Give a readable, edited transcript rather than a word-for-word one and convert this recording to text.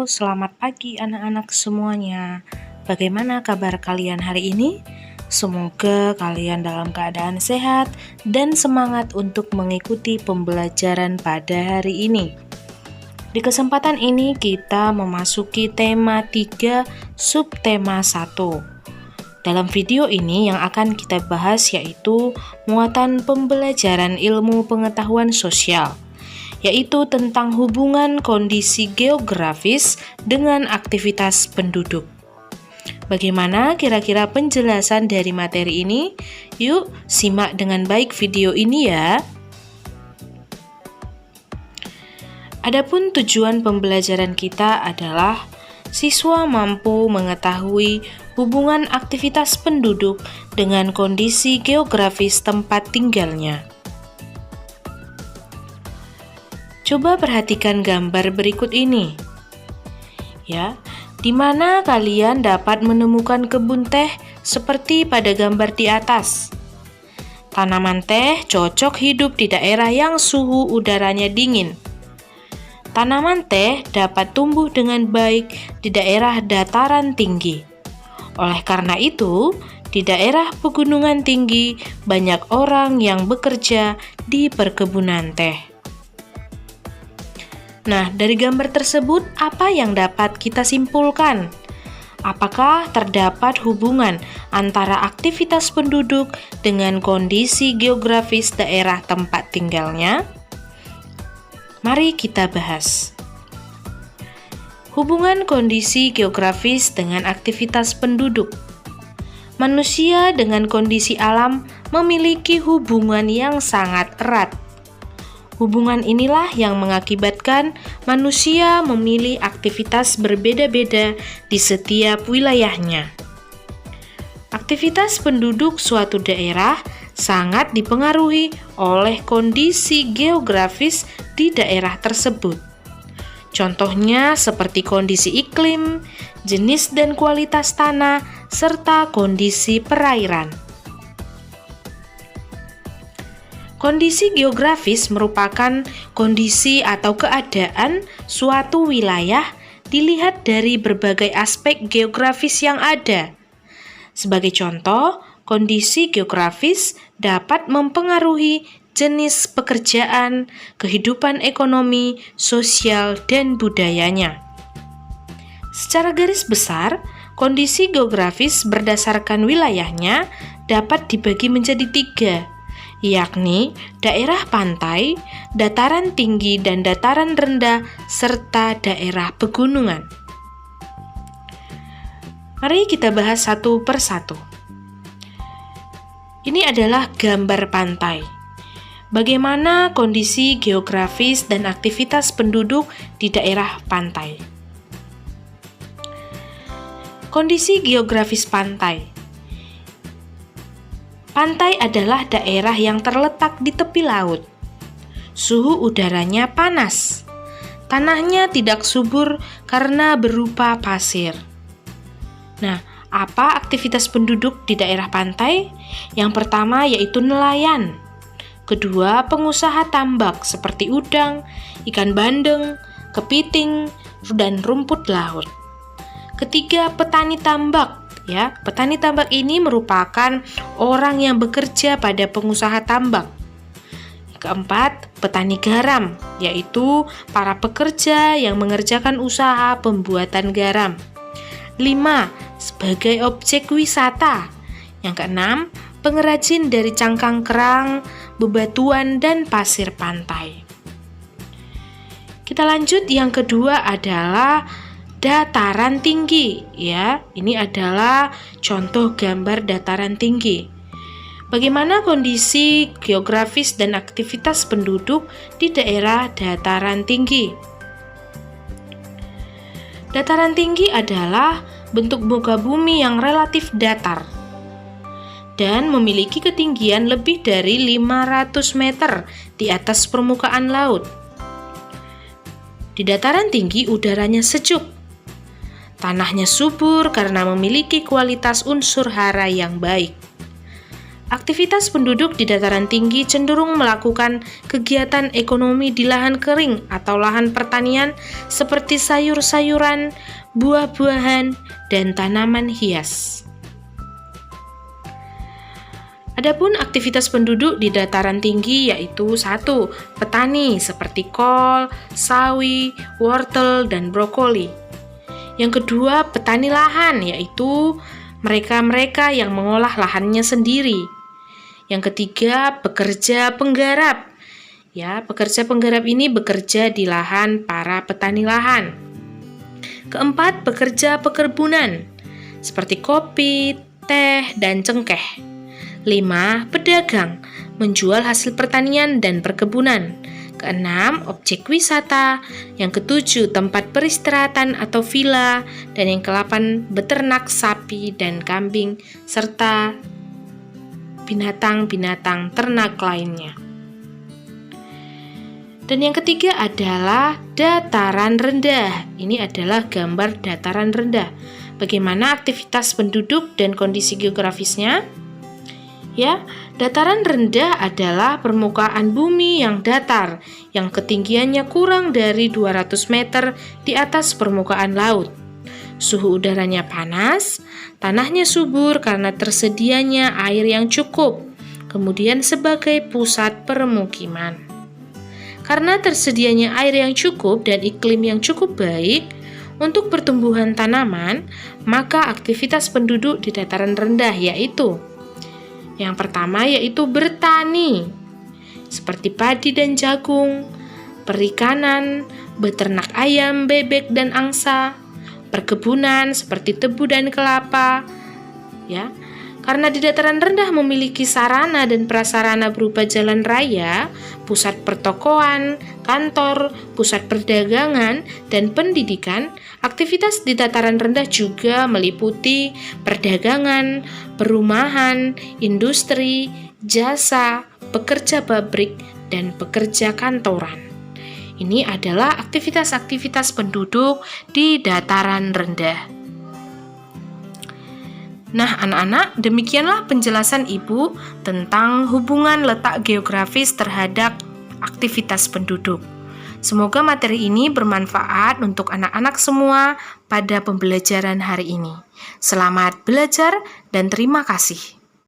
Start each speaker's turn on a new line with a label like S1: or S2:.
S1: selamat pagi anak-anak semuanya. Bagaimana kabar kalian hari ini? Semoga kalian dalam keadaan sehat dan semangat untuk mengikuti pembelajaran pada hari ini. Di kesempatan ini kita memasuki tema 3, subtema 1. Dalam video ini yang akan kita bahas yaitu muatan pembelajaran ilmu pengetahuan sosial, yaitu tentang hubungan kondisi geografis dengan aktivitas penduduk. Bagaimana kira-kira penjelasan dari materi ini? Yuk, simak dengan baik video ini ya. Adapun tujuan pembelajaran kita adalah siswa mampu mengetahui hubungan aktivitas penduduk dengan kondisi geografis tempat tinggalnya. Coba perhatikan gambar berikut ini. Ya, di mana kalian dapat menemukan kebun teh seperti pada gambar di atas. Tanaman teh cocok hidup di daerah yang suhu udaranya dingin. Tanaman teh dapat tumbuh dengan baik di daerah dataran tinggi. Oleh karena itu, di daerah pegunungan tinggi banyak orang yang bekerja di perkebunan teh. Nah, dari gambar tersebut, apa yang dapat kita simpulkan? Apakah terdapat hubungan antara aktivitas penduduk dengan kondisi geografis daerah tempat tinggalnya? Mari kita bahas. Hubungan kondisi geografis dengan aktivitas penduduk. Manusia dengan kondisi alam memiliki hubungan yang sangat erat. Hubungan inilah yang mengakibatkan manusia memilih aktivitas berbeda-beda di setiap wilayahnya. Aktivitas penduduk suatu daerah sangat dipengaruhi oleh kondisi geografis di daerah tersebut. Contohnya seperti kondisi iklim, jenis dan kualitas tanah, serta kondisi perairan. Kondisi geografis merupakan kondisi atau keadaan suatu wilayah dilihat dari berbagai aspek geografis yang ada. Sebagai contoh, kondisi geografis dapat mempengaruhi jenis pekerjaan, kehidupan ekonomi, sosial, dan budayanya. Secara garis besar, kondisi geografis berdasarkan wilayahnya dapat dibagi menjadi 3, yakni daerah pantai, dataran tinggi dan dataran rendah, serta daerah pegunungan. Mari kita bahas satu persatu. Ini adalah gambar pantai. Bagaimana kondisi geografis dan aktivitas penduduk di daerah pantai? Kondisi geografis pantai. Pantai adalah daerah yang terletak di tepi laut. Suhu udaranya panas. Tanahnya tidak subur karena berupa pasir. Nah, apa aktivitas penduduk di daerah pantai? Yang pertama yaitu nelayan. Kedua, pengusaha tambak seperti udang, ikan bandeng, kepiting, dan rumput laut. Ketiga, petani tambak. Ya, petani tambak ini merupakan orang yang bekerja pada pengusaha tambak. Keempat, petani garam, yaitu para pekerja yang mengerjakan usaha pembuatan garam. 5, sebagai objek wisata. Yang keenam, pengrajin dari cangkang kerang, bebatuan, dan pasir pantai. Kita lanjut, yang kedua adalah dataran tinggi, ya. Ini adalah contoh gambar dataran tinggi. Bagaimana kondisi geografis dan aktivitas penduduk di daerah dataran tinggi? Dataran tinggi adalah bentuk muka bumi yang relatif datar dan memiliki ketinggian lebih dari 500 meter di atas permukaan laut. Di dataran tinggi udaranya sejuk. Tanahnya subur karena memiliki kualitas unsur hara yang baik. Aktivitas penduduk di dataran tinggi cenderung melakukan kegiatan ekonomi di lahan kering atau lahan pertanian seperti sayur-sayuran, buah-buahan, dan tanaman hias. Adapun aktivitas penduduk di dataran tinggi yaitu 1. Petani seperti kol, sawi, wortel, dan brokoli. Yang kedua, petani lahan yaitu mereka-mereka yang mengolah lahannya sendiri. Yang ketiga, pekerja penggarap. Ya, pekerja penggarap ini bekerja di lahan para petani lahan. Keempat, pekerja perkebunan seperti kopi, teh, dan cengkeh. 5. Pedagang menjual hasil pertanian dan perkebunan. Keenam, objek wisata. Yang ketujuh, tempat peristirahatan atau villa. Dan yang ke-8, beternak sapi dan kambing serta binatang-binatang ternak lainnya. Dan yang ketiga adalah dataran rendah. Ini adalah gambar dataran rendah. Bagaimana aktivitas penduduk dan kondisi geografisnya? Ya, dataran rendah adalah permukaan bumi yang datar, yang ketinggiannya kurang dari 200 meter di atas permukaan laut. Suhu udaranya panas, tanahnya subur karena tersedianya air yang cukup, kemudian sebagai pusat permukiman. Karena tersedianya air yang cukup dan iklim yang cukup baik untuk pertumbuhan tanaman, maka aktivitas penduduk di dataran rendah yaitu yang pertama yaitu bertani, seperti padi dan jagung, perikanan, beternak ayam, bebek, dan angsa, perkebunan seperti tebu dan kelapa, ya. Karena di dataran rendah memiliki sarana dan prasarana berupa jalan raya, pusat pertokoan, kantor, pusat perdagangan, dan pendidikan, aktivitas di dataran rendah juga meliputi perdagangan, perumahan, industri, jasa, pekerja pabrik, dan pekerja kantoran. Ini adalah aktivitas-aktivitas penduduk di dataran rendah. Nah, anak-anak, demikianlah penjelasan Ibu tentang hubungan letak geografis terhadap aktivitas penduduk. Semoga materi ini bermanfaat untuk anak-anak semua pada pembelajaran hari ini. Selamat belajar dan terima kasih.